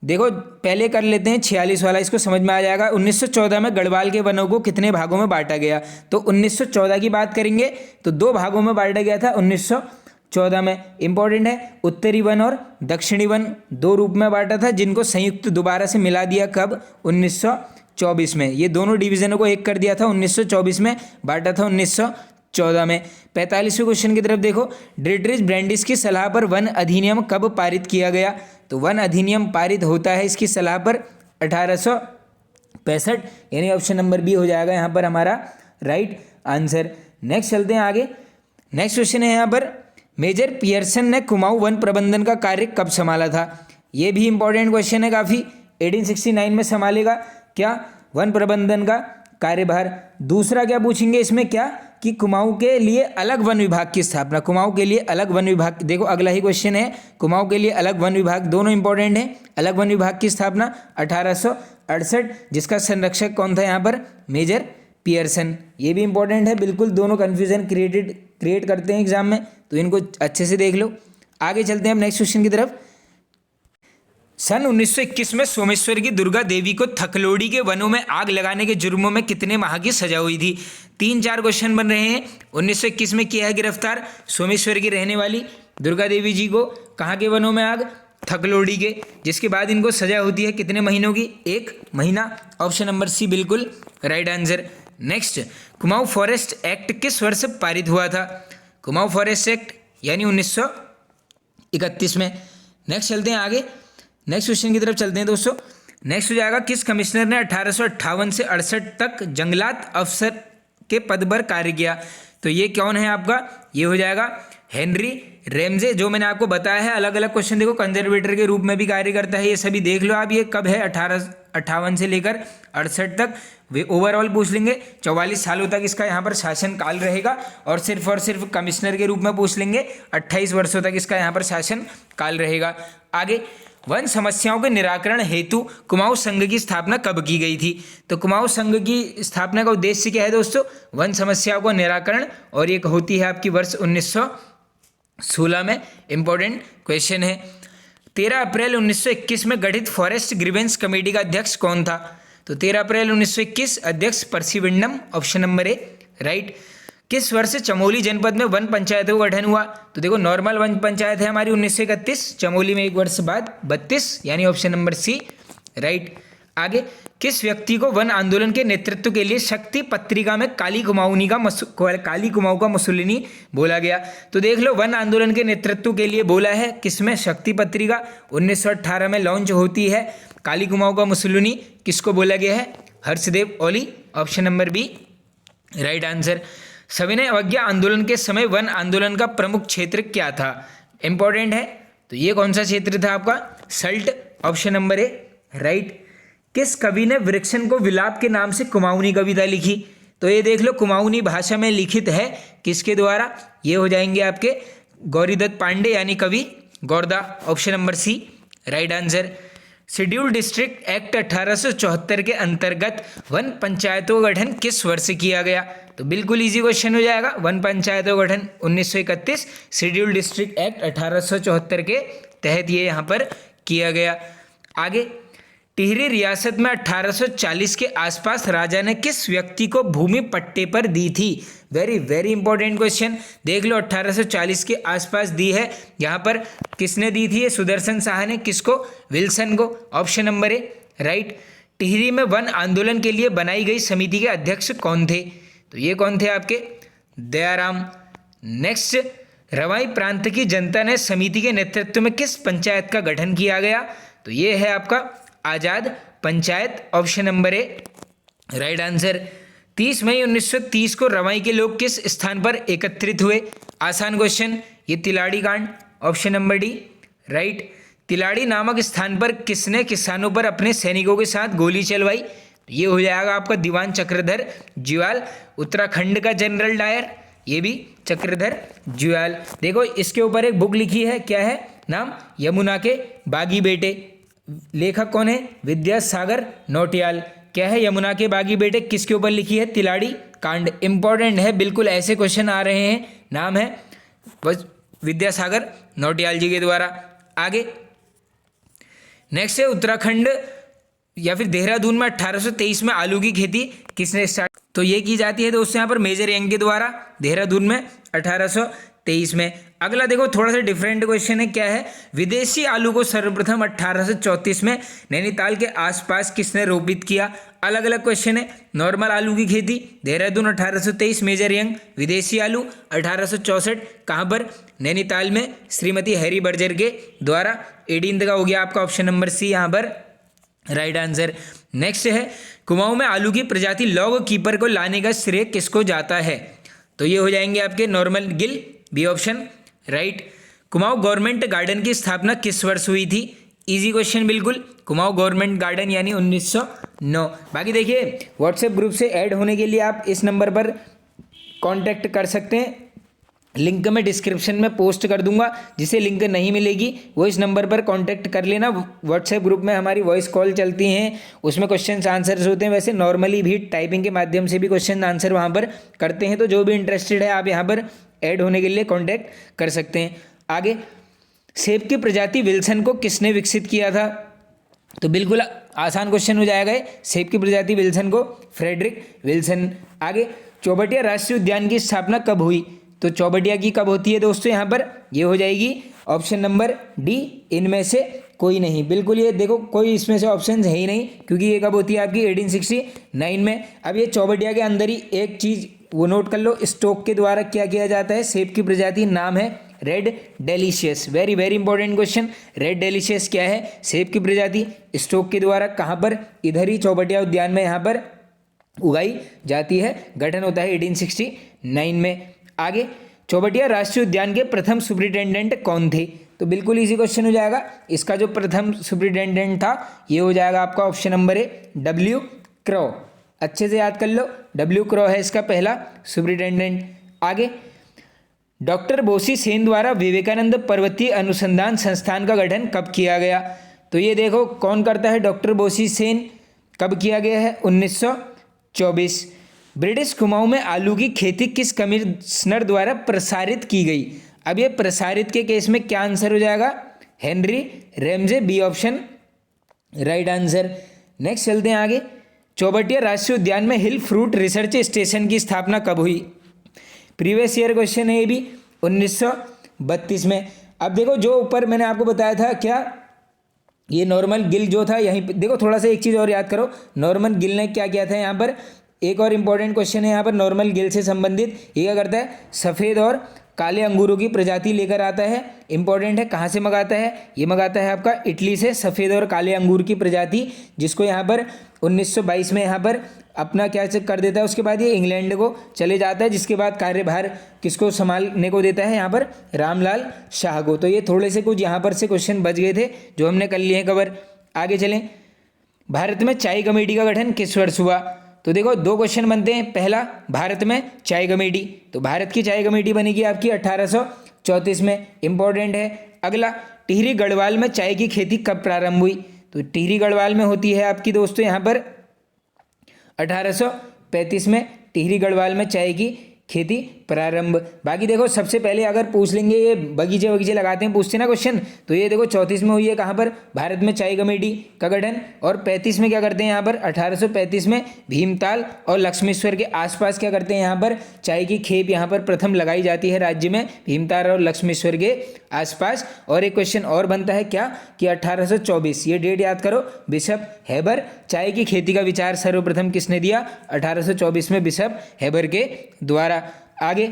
S1: देखो पहले कर लेते हैं 46 वाला, इसको समझ में आ जाएगा। 1914 में गढ़वाल के वनों को कितने भागों में बांटा गया? तो 1914 की बात करेंगे तो 2 भागों में बांटा गया था 1914 में। इंपॉर्टेंट है, उत्तरी वन और दक्षिणी वन 2 रूप में बांटा था, जिनको संयुक्त दोबारा से मिला दिया कब? 1924 में। ये दोनों डिवीजनों को एक कर दिया था 1924 में, बांटा था 1914 में। 45वें क्वेश्चन की तरफ देखो, डिट्रिच ब्रैंडिस की सलाह पर वन अधिनियम कब पारित किया गया? तो वन अधिनियम पारित होता है इसकी सलाह पर 1865, यानी ऑप्शन नंबर बी हो जाएगा यहाँ पर हमारा राइट आंसर। नेक्स्ट चलते हैं आगे। नेक्स्ट क्वेश्चन है यहाँ पर, मेजर पियर्सन ने कुमाऊं वन प्रबंधन का कार्य कब संभाला था? ये भी इंपॉर्टेंट क्वेश्चन है काफ़ी। 1869 में संभालेगा क्या वन प्रबंधन का कार्यभार। दूसरा क्या पूछेंगे इसमें, क्या कि कुमाऊं के लिए अलग वन विभाग की स्थापना। कुमाऊं के लिए अलग वन विभाग, देखो अगला ही क्वेश्चन है, कुमाऊं के लिए अलग वन विभाग, दोनों इंपॉर्टेंट है। अलग वन विभाग की स्थापना 1868, जिसका संरक्षक कौन था यहाँ पर? Major Pearson. ये भी इंपॉर्टेंट है, बिल्कुल दोनों कन्फ्यूजन क्रिएट करते हैं एग्जाम में, तो इनको अच्छे से देख लो। आगे चलते हैं हम नेक्स्ट क्वेश्चन की तरफ। सन 1921 में सोमेश्वर की दुर्गा देवी को थकलोड़ी के वनों में आग लगाने के जुर्मों में कितने माह की सजा हुई थी? 3-4 क्वेश्चन बन रहे हैं। 1921 में किया है गिरफ्तार सोमेश्वर की रहने वाली दुर्गा देवी जी को, कहाँ के वनों में आग? थकलोड़ी के, जिसके बाद इनको सजा होती है कितने महीनों की? 1 महीना। ऑप्शन नंबर सी बिल्कुल right answer. Next, Kumaon forest act किस वर्ष पारित हुआ था? कुमाऊं फॉरेस्ट एक्ट यानी 1931 में। नेक्स्ट चलते हैं आगे, नेक्स्ट क्वेश्चन की तरफ चलते हैं दोस्तों। नेक्स्ट हो जाएगा, किस कमिश्नर ने 1858 से 68 तक जंगलात अफसर के पद पर कार्य किया? तो ये कौन है आपका? ये हो जाएगा हेनरी रेमजे। जो मैंने आपको बताया है, अलग अलग क्वेश्चन देखो कंजर्वेटर के रूप में भी कार्य करता है, ये सभी देख लो आप। ये कब है? 1858 से लेकर 68 तक। वे ओवरऑल पूछ लेंगे, 44 सालों तक इसका यहाँ पर शासन काल रहेगा। और सिर्फ कमिश्नर के रूप में पूछ लेंगे, 28 वर्षों तक इसका यहाँ पर शासन काल रहेगा। आगे, वन समस्याओं के निराकरण हेतु कुमाऊं संघ की स्थापना कब की गई थी? तो कुमाऊं संघ की स्थापना का उद्देश्य क्या है दोस्तों? वन समस्याओं का निराकरण, और ये होती है आपकी वर्ष 1916 में। इंपॉर्टेंट क्वेश्चन है। 13 अप्रैल 1921 में गठित फॉरेस्ट ग्रीवेंस कमेटी का अध्यक्ष कौन था? तो 13 अप्रैल 1921 अध्यक्ष परसिविंडम, ऑप्शन नंबर ए राइट। किस वर्ष चमोली जनपद में वन पंचायतों का गठन हुआ? तो देखो नॉर्मल वन पंचायत है हमारी 1931, चमोली में 1 वर्ष बाद 32, यानी ऑप्शन नंबर सी राइट। आगे, किस व्यक्ति को वन आंदोलन के नेतृत्व के लिए शक्ति पत्रिका में काली कुमाऊं का मुसोलिनी बोला गया? तो देख लो, वन आंदोलन के नेतृत्व के लिए बोला है किसमें? शक्ति पत्रिका 1918 में लॉन्च होती है। काली कुमाऊं का मुसोलिनी किसको बोला गया है? Harshdev Oli, option number B right answer. सविनय अवज्ञा आंदोलन के समय वन आंदोलन का प्रमुख क्षेत्र क्या था? इंपॉर्टेंट है, तो ये कौन सा क्षेत्र था आपका? Salt, option number A right. किस कवि ने वृक्षण को विलाप के नाम से कुमाऊनी कविता लिखी? तो ये देख लो, कुमाऊनी भाषा में लिखित है, किसके द्वारा? ये हो जाएंगे आपके गौरीदत्त पांडे, यानी कवि Gaurda, option number C right answer. Scheduled district act 1874 के अंतर्गत वन पंचायतों का गठन किस वर्ष किया गया? तो बिल्कुल इजी क्वेश्चन हो जाएगा। वन पंचायतों का गठन 1931, शेड्यूल्ड डिस्ट्रिक्ट एक्ट 1874 के तहत ये यहाँ पर किया गया। आगे, टिहरी रियासत में 1840 के आसपास राजा ने किस व्यक्ति को भूमि पट्टे पर दी थी? Very important question. देख लो, 1840 के आसपास दी है, यहाँ पर किसने दी थी? ये सुदर्शन शाह ने। किसको? विल्सन को, option number A right. Tehri में वन आंदोलन के लिए बनाई गई समिति के अध्यक्ष कौन थे? तो ये कौन थे आपके? दयाराम। नेक्स्ट, रवाई प्रांत की जनता ने समिति के नेतृत्व में किस पंचायत का गठन किया गया? तो ये है आपका Azad Panchayat, option number A right answer. 30 मई 1930 को रवाई के लोग किस स्थान पर एकत्रित हुए? आसान क्वेश्चन, ये तिलाड़ी कांड, ऑप्शन नंबर डी राइट। तिलाड़ी नामक स्थान पर किसने किसानों पर अपने सैनिकों के साथ गोली चलवाई? ये हो जाएगा आपका दीवान चक्रधर ज्वाल, उत्तराखंड का जनरल डायर, ये भी चक्रधर ज्वाल। देखो, इसके ऊपर एक बुक लिखी है, क्या है नाम? यमुना के बागी बेटे। लेखक कौन है? विद्यासागर नौटियाल। क्या है? यमुना के बागी बेटे किसके ऊपर लिखी है? तिलाड़ी कांड। इंपॉर्टेंट है, बिल्कुल ऐसे क्वेश्चन आ रहे हैं। नाम है बस विद्यासागर नौटियाल जी के द्वारा। आगे, नेक्स्ट है उत्तराखंड या फिर देहरादून में 1823 में आलू की खेती किसने स्टार्ट, तो ये की जाती है दोस्तों यहाँ पर मेजर यंग के द्वारा, देहरादून में 1823 में। अगला देखो थोड़ा सा डिफरेंट क्वेश्चन है, क्या है, विदेशी आलू को सर्वप्रथम 1834 में नैनीताल के आसपास किसने रोपित किया। अलग अलग क्वेश्चन है। नॉर्मल आलू की खेती देहरादून 1823 मेजर यंग, विदेशी आलू 1864 कहाँ पर, नैनीताल में श्रीमती हैरी बर्जर के द्वारा। 18 का हो गया आपका ऑप्शन नंबर सी यहाँ पर राइट आंसर। नेक्स्ट है कुमाऊं में आलू की प्रजाति लॉग कीपर को लाने का श्रेय किसको जाता है, तो ये हो जाएंगे आपके Norman Gill, B option right. Kumaon government garden की स्थापना किस वर्ष हुई थी, इजी क्वेश्चन बिल्कुल, कुमाऊं गवर्नमेंट गार्डन यानी 1909। बाकी देखिए व्हाट्सएप ग्रुप से ऐड होने के लिए आप इस नंबर पर कांटेक्ट कर सकते हैं, लिंक मैं डिस्क्रिप्शन में पोस्ट कर दूंगा, जिसे लिंक नहीं मिलेगी वो इस नंबर पर कांटेक्ट कर लेना। व्हाट्सएप ग्रुप में हमारी वॉइस कॉल चलती हैं, उसमें क्वेश्चन आंसर्स होते हैं, वैसे नॉर्मली भी टाइपिंग के माध्यम से भी क्वेश्चन आंसर वहाँ पर करते हैं, तो जो भी इंटरेस्टेड है आप यहाँ पर ऐड होने के लिए कांटेक्ट कर सकते हैं। आगे, सेब की प्रजाति विल्सन को किसने विकसित किया था, तो बिल्कुल आसान क्वेश्चन हो जाएगा ये, सेब की प्रजाति विल्सन को फ्रेडरिक विल्सन। आगे, चौबटिया राष्ट्रीय उद्यान की स्थापना कब हुई, तो चौबटिया की कब होती है दोस्तों, यहाँ पर ये हो जाएगी ऑप्शन नंबर डी, इनमें से कोई नहीं। बिल्कुल ये देखो कोई इसमें से ऑप्शन है ही नहीं, क्योंकि ये कब होती है आपकी 1869 में। अब ये चौबटिया के अंदर ही एक चीज़ वो नोट कर लो, स्टोक के द्वारा क्या किया जाता है, सेब की प्रजाति नाम है red delicious, very very important question. Red delicious क्या है, सेब की प्रजाति स्टोक के द्वारा कहाँ पर, इधर ही चौबटिया उद्यान में यहाँ पर उगाई जाती है, गठन होता है 1869 में। आगे, चौबटिया राष्ट्रीय उद्यान के प्रथम सुपरिटेंडेंट कौन थे, तो बिल्कुल इजी क्वेश्चन हो जाएगा, इसका जो प्रथम सुपरिटेंडेंट था ये हो जाएगा आपका ऑप्शन नंबर ए डब्ल्यू क्रॉ, अच्छे से याद कर लो, डब्ल्यू क्रॉ है इसका पहला सुपरिटेंडेंट। आगे, डॉक्टर बोसी सेन द्वारा विवेकानंद पर्वतीय अनुसंधान संस्थान का गठन कब किया गया, तो ये देखो कौन करता है, डॉक्टर बोसी सेन, कब किया गया है, 1924। ब्रिटिश कुमाऊं में आलू की खेती किस कमिश्नर द्वारा प्रसारित की गई, अब ये प्रसारित के केस में क्या आंसर हो जाएगा, Henry Ramsay, B option right answer. Next चलते हैं आगे, चौबटिया राष्ट्रीय उद्यान में हिल फ्रूट रिसर्च स्टेशन की स्थापना कब हुई, प्रीवियस ईयर क्वेश्चन है ये भी, 1932 में। अब देखो जो ऊपर मैंने आपको बताया था क्या, ये नॉर्मल गिल जो था, यहीं पे देखो थोड़ा सा एक चीज़ और याद करो, नॉर्मल गिल ने क्या किया था यहाँ पर, एक और इम्पॉर्टेंट क्वेश्चन है यहाँ पर नॉर्मल गिल से संबंधित, ये क्या करता है, सफ़ेद और काले अंगूरों की प्रजाति लेकर आता है, इंपॉर्टेंट है, कहाँ से मंगाता है, ये मंगाता है आपका इटली से, सफ़ेद और काले अंगूर की प्रजाति, जिसको यहाँ पर 1922 में यहाँ पर अपना क्या कर देता है, उसके बाद ये इंग्लैंड को चले जाता है, जिसके बाद कार्यभार किसको संभालने को देता है यहाँ पर, रामलाल शाह को। तो ये थोड़े से कुछ यहाँ पर से क्वेश्चन बच गए थे जो हमने कर लिए हैं कवर। आगे चलें, भारत में चाय कमेटी का गठन किस वर्ष हुआ, तो देखो दो क्वेश्चन बनते हैं, पहला भारत में चाय कमेटी, तो भारत की चाय कमेटी बनेगी आपकी 1834 में, इंपॉर्टेंट है। अगला, टिहरी गढ़वाल में चाय की खेती कब प्रारंभ हुई, तो टिहरी गढ़वाल में होती है आपकी दोस्तों यहाँ पर 1835 में टिहरी गढ़वाल में चाय की खेती प्रारंभ। बाकी देखो सबसे पहले अगर पूछ लेंगे, ये बगीचे बगीचे लगाते हैं पूछते ना क्वेश्चन, तो ये देखो 34 में हुई है कहाँ पर, भारत में चाय कमेटी का गठन, और 35 में क्या करते हैं यहाँ पर, 1835 में भीमताल और लक्ष्मेश्वर के आसपास क्या करते हैं यहाँ पर, चाय की खेप यहाँ पर प्रथम लगाई जाती है राज्य में, भीमताल और लक्ष्मेश्वर के आसपास। और एक क्वेश्चन और बनता है क्या कि 1824, ये डेट याद करो, बिशप हेबर, चाय की खेती का विचार सर्वप्रथम किसने दिया, 1824 में बिशप हेबर के द्वारा। आगे,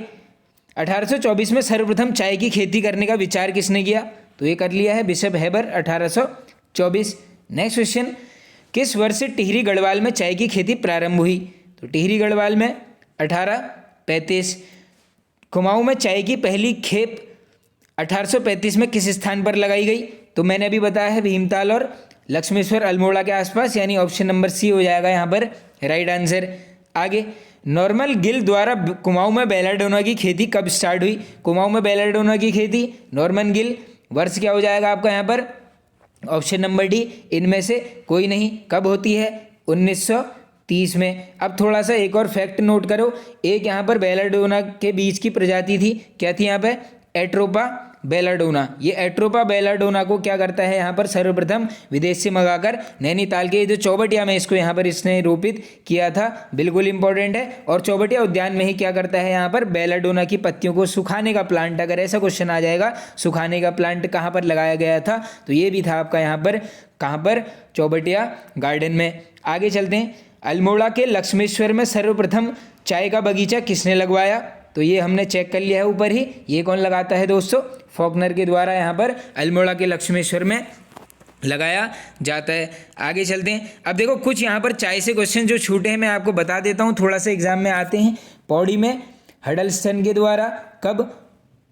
S1: 1824 में सर्वप्रथम चाय की खेती करने का विचार किसने किया, तो ये कर लिया है बिशप हेबर 1824। नेक्स्ट क्वेश्चन, किस वर्ष से टिहरी गढ़वाल में चाय की खेती प्रारंभ हुई, तो टिहरी गढ़वाल में 1835। कुमाऊं में चाय की पहली खेप 1835 में किस स्थान पर लगाई गई, तो मैंने अभी बताया है भीमताल और लक्ष्मेश्वर अल्मोड़ा के आसपास, यानी ऑप्शन नंबर सी हो जाएगा यहाँ पर राइट आंसर। आगे, नॉर्मल गिल द्वारा कुमाऊं में बेलाडोना की खेती कब स्टार्ट हुई, कुमाऊं में बेलाडोना की खेती नॉर्मन गिल, वर्ष क्या हो जाएगा आपका यहाँ पर, ऑप्शन नंबर डी, इनमें से कोई नहीं, कब होती है, 1930 में। अब थोड़ा सा एक और फैक्ट नोट करो, एक यहाँ पर बेलाडोना के बीज की प्रजाति थी, क्या थी यहाँ पे, एट्रोपा बेलाडोना, ये एट्रोपा बेलाडोना को क्या करता है यहाँ पर सर्वप्रथम विदेश से मंगाकर नैनीताल के जो चौबटिया में इसको यहाँ पर इसने रोपित किया था, बिल्कुल इंपॉर्टेंट है। और चौबटिया उद्यान में ही क्या करता है यहाँ पर बेलाडोना की पत्तियों को सुखाने का प्लांट, अगर ऐसा क्वेश्चन आ जाएगा सुखाने का प्लांट कहाँ पर लगाया गया था, तो ये भी था आपका यहाँ पर, कहाँ पर, चौबटिया गार्डन में। आगे चलते हैं, अल्मोड़ा के लक्ष्मेश्वर में सर्वप्रथम चाय का बगीचा किसने लगवाया, तो ये हमने चेक कर लिया है ऊपर ही, ये कौन लगाता है दोस्तों, फॉकनर के द्वारा यहाँ पर अल्मोड़ा के लक्ष्मेश्वर में लगाया जाता है। आगे चलते हैं, अब देखो कुछ यहाँ पर चाय से क्वेश्चन जो छूटे हैं मैं आपको बता देता हूँ, थोड़ा सा एग्जाम में आते हैं। पौड़ी में हडल्स्टन के द्वारा कब,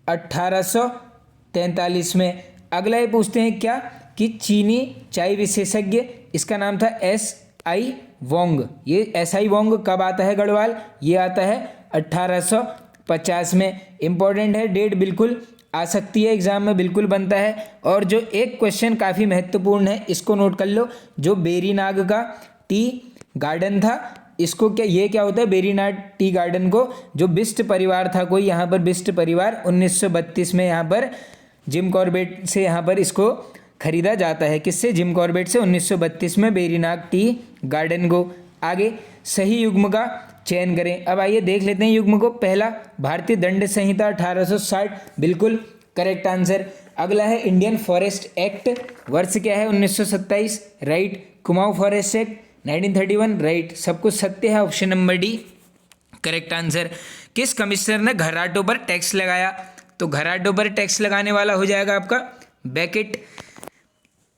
S1: 1843 में। अगला ये पूछते हैं क्या कि चीनी चाय विशेषज्ञ, इसका नाम था SI वोंग, ये SI वोंग कब आता है गढ़वाल, ये आता है 1850 में। इंपॉर्टेंट है, डेट बिल्कुल आ सकती है एग्जाम में, बिल्कुल बनता है। और जो एक क्वेश्चन काफ़ी महत्वपूर्ण है, इसको नोट कर लो, जो बेरीनाग का टी गार्डन था, इसको क्या, ये क्या होता है, बेरीनाग टी गार्डन को जो बिस्ट परिवार था कोई यहाँ पर, बिस्ट परिवार 1932 में यहाँ पर जिम कॉर्बेट से यहाँ पर इसको खरीदा जाता है, किससे, जिम कॉर्बेट से 1932 में बेरीनाग टी गार्डन को। आगे सही युग्म का चयन करें, अब आइए देख लेते हैं युग्म को। पहला भारतीय दंड संहिता 1860, बिल्कुल करेक्ट आंसर। अगला है इंडियन फॉरेस्ट एक्ट, वर्ष क्या है, 1927, right. Kumaon forest act 1931, right. सब कुछ सत्य है, option number D correct answer. किस कमिश्नर ने घराटों पर टैक्स लगाया, तो घराटों पर टैक्स लगाने वाला हो जाएगा आपका बेकेट।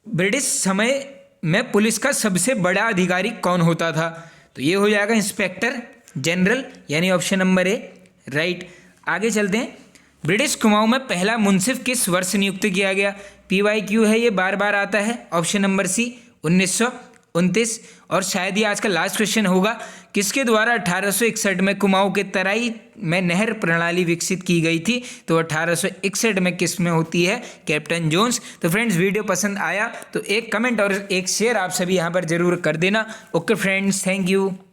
S1: ब्रिटिश समय में पुलिस का सबसे बड़ा अधिकारी कौन होता था, तो ये हो जाएगा इंस्पेक्टर जनरल, यानी ऑप्शन नंबर ए, राइट। आगे चलते हैं, ब्रिटिश कुमाऊं में पहला मुंसिफ किस वर्ष नियुक्त किया गया, PYQ है, ये बार बार आता है, ऑप्शन नंबर सी 1929। और शायद ये आज का लास्ट क्वेश्चन होगा, किसके द्वारा 1861 में कुमाऊं के तराई में नहर प्रणाली विकसित की गई थी, तो 1861 में किस में होती है, कैप्टन जोन्स। तो फ्रेंड्स वीडियो पसंद आया तो एक कमेंट और एक शेयर आप सभी यहाँ पर जरूर कर देना। Okay friends, thank you.